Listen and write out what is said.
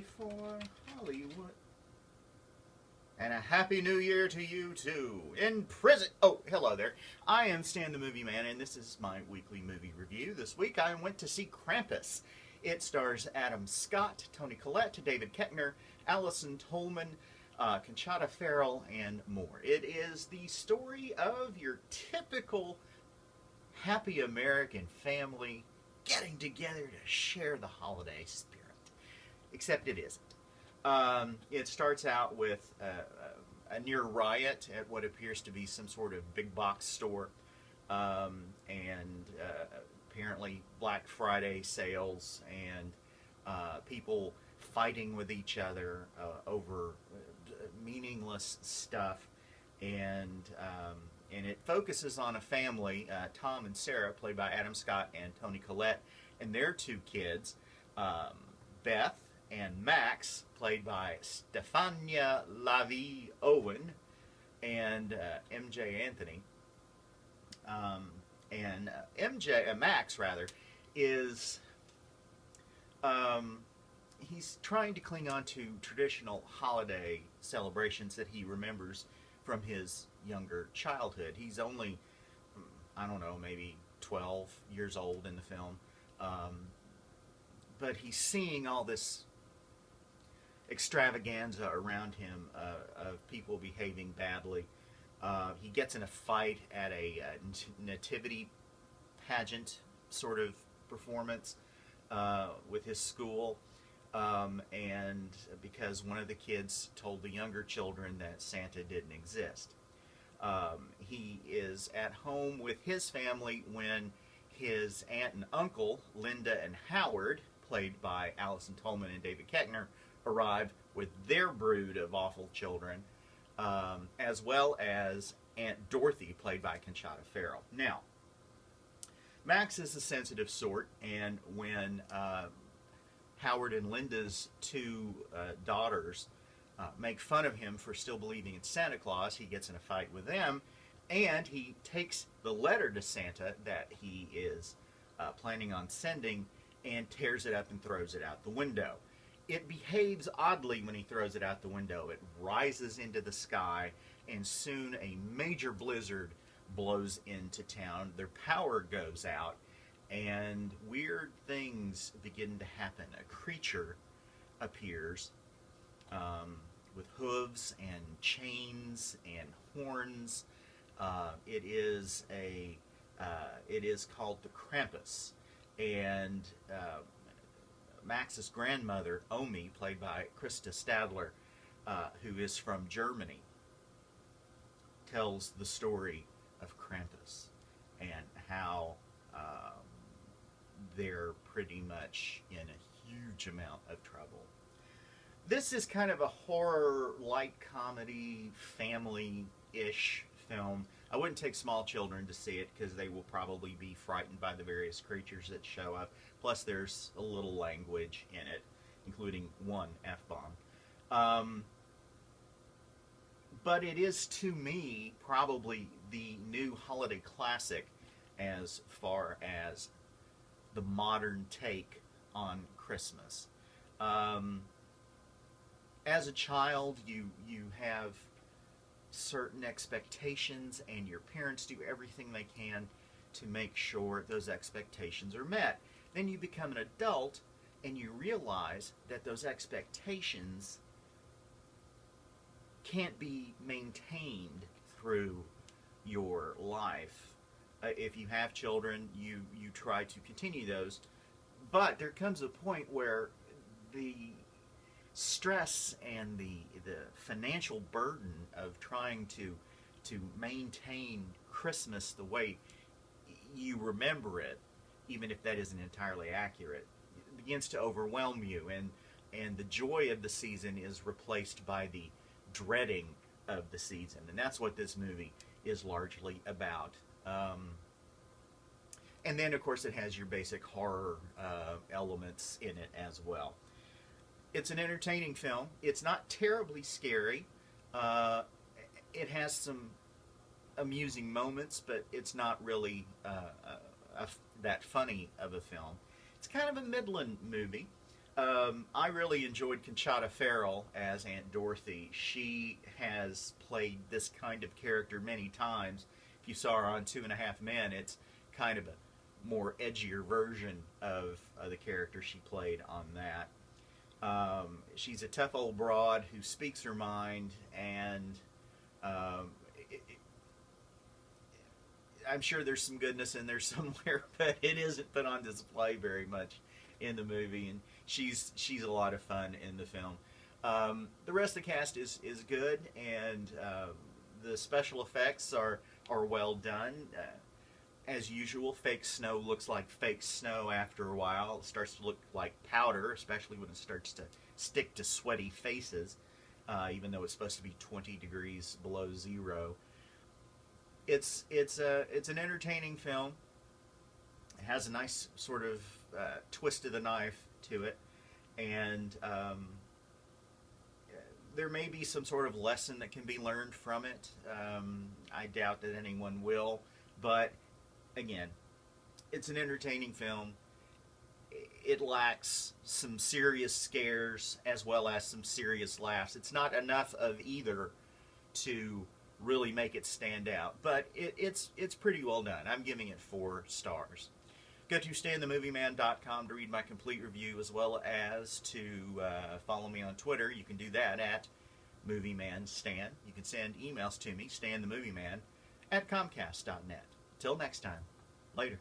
way for Hollywood. And a happy new year to you too. In prison. Oh, hello there. I am Stan the Movie Man, and this is my weekly movie review. This week I went to see Krampus. It stars Adam Scott, Toni Collette, David Koechner, Allison Tolman, Conchata Ferrell, and more. It is the story of your typical happy American family getting together to share the holiday spirit. Except it isn't. It starts out with a near riot at what appears to be some sort of big box store, and apparently Black Friday sales, and people fighting with each other over meaningless stuff, and it focuses on a family, Tom and Sarah, played by Adam Scott and Toni Collette, and their two kids, Beth and Max, played by Stefania Lavie Owen and MJ Anthony. Max rather is he's trying to cling on to traditional holiday celebrations that he remembers from his younger childhood. He's only, I don't know, maybe 12 years old in the film, but he's seeing all this extravaganza around him of people behaving badly. He gets in a fight at a nativity pageant sort of performance with his school, and because one of the kids told the younger children that Santa didn't exist. He is at home with his family when his aunt and uncle, Linda and Howard, played by Allison Tolman and David Koechner, arrive with their brood of awful children, as well as Aunt Dorothy, played by Conchata Ferrell. Now, Max is a sensitive sort, and when Howard and Linda's two daughters make fun of him for still believing in Santa Claus, he gets in a fight with them, and he takes the letter to Santa that he is planning on sending and tears it up and throws it out the window. It behaves oddly when he throws it out the window. It rises into the sky, and soon a major blizzard blows into town. Their power goes out, and weird things begin to happen. A creature appears with hooves and chains and horns. It is called the Krampus, and Max's grandmother, Omi, played by Krista Stadler, who is from Germany, tells the story of Krampus and how they're pretty much in a huge amount of trouble. This is kind of a horror, light comedy, family-ish film. I wouldn't take small children to see it because they will probably be frightened by the various creatures that show up. Plus, there's a little language in it, including one F-bomb. But it is, to me, probably the new holiday classic as far as the modern take on Christmas. As a child, you have certain expectations, and your parents do everything they can to make sure those expectations are met. Then you become an adult, and you realize that those expectations can't be maintained through your life. If you have children, you try to continue those, but there comes a point where the stress and the financial burden of trying to maintain Christmas the way you remember it, even if that isn't entirely accurate, it begins to overwhelm you, and the joy of the season is replaced by the dreading of the season, and that's what this movie is largely about. And then, of course, it has your basic horror elements in it as well. It's an entertaining film. It's not terribly scary. It has some amusing moments, but it's not really that funny of a film. It's kind of a Midland movie. I really enjoyed Conchata Ferrell as Aunt Dorothy. She has played this kind of character many times. If you saw her on Two and a Half Men, it's kind of a more edgier version of the character she played on that. She's a tough old broad who speaks her mind, and um, I'm sure there's some goodness in there somewhere, but it isn't put on display very much in the movie, and she's a lot of fun in the film. The rest of the cast is good, and the special effects are well done. As usual, fake snow looks like fake snow after a while. It starts to look like powder, especially when it starts to stick to sweaty faces, even though it's supposed to be 20 degrees below zero. It's an entertaining film. It has a nice sort of twist of the knife to it, and there may be some sort of lesson that can be learned from it. I doubt that anyone will, but again, it's an entertaining film. It lacks some serious scares as well as some serious laughs. It's not enough of either to really make it stand out, but it's pretty well done. I'm giving it 4 stars. Go to stanthemovieman.com to read my complete review, as well as to follow me on Twitter. You can do that at MovieManStan. You can send emails to me, stanthemovieman@comcast.net. Till next time, later.